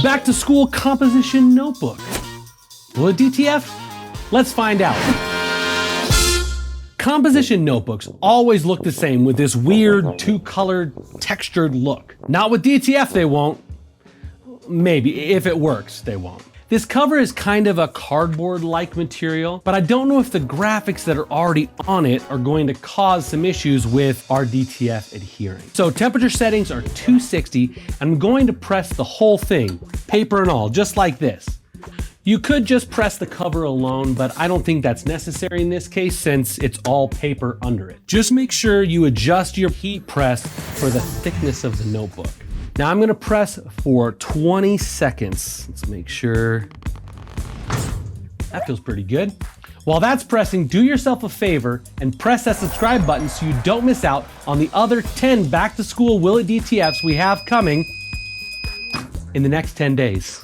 Back to school composition notebook. Will it DTF? Let's find out. Composition notebooks always look the same with this weird two-colored textured look. Not with DTF they won't. Maybe, if it works, they won't. This cover is kind of a cardboard-like material, but I don't know if the graphics that are already on it are going to cause some issues with our DTF adhering. So temperature settings are 260, and I'm going to press the whole thing, paper and all, just like this. You could just press the cover alone, but I don't think that's necessary in this case since it's all paper under it. Just make sure you adjust your heat press for the thickness of the notebook. Now I'm gonna press for 20 seconds. Let's make sure. That feels pretty good. While that's pressing, do yourself a favor and press that subscribe button so you don't miss out on the other 10 back to school Will It DTFs we have coming in the next 10 days.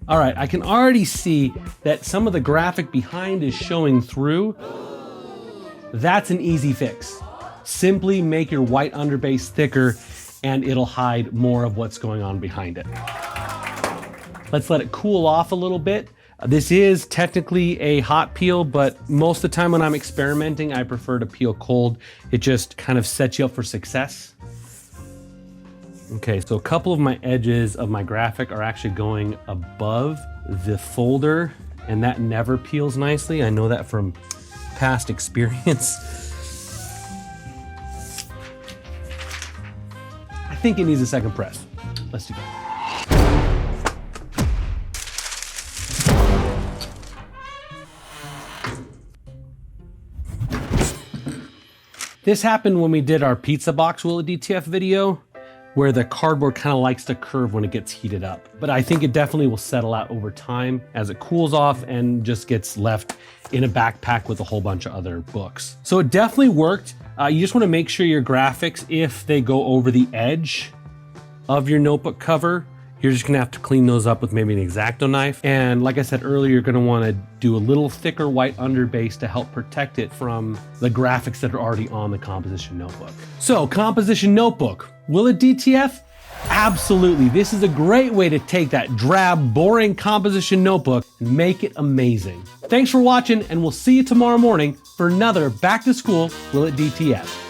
All right, I can already see that some of the graphic behind is showing through. That's an easy fix. Simply make your white underbase thicker and it'll hide more of what's going on behind it. Let's let it cool off a little bit. This is technically a hot peel, but most of the time when I'm experimenting, I prefer to peel cold. It just kind of sets you up for success. Okay, so a couple of my edges of my graphic are actually going above the folder, and that never peels nicely. I know that from past experience. I think it needs a second press. Let's do that. This happened when we did our pizza box Will It DTF video, where the cardboard kind of likes to curve when it gets heated up. But I think it definitely will settle out over time as it cools off and just gets left in a backpack with a whole bunch of other books. So it definitely worked. You just want to make sure your graphics, if they go over the edge of your notebook cover, you're just gonna have to clean those up with maybe an X-Acto knife. And like I said earlier, you're gonna wanna do a little thicker white underbase to help protect it from the graphics that are already on the composition notebook. So, composition notebook, will it DTF? Absolutely. This is a great way to take that drab, boring composition notebook and make it amazing. Thanks for watching, and we'll see you tomorrow morning for another Back to School Will It DTF.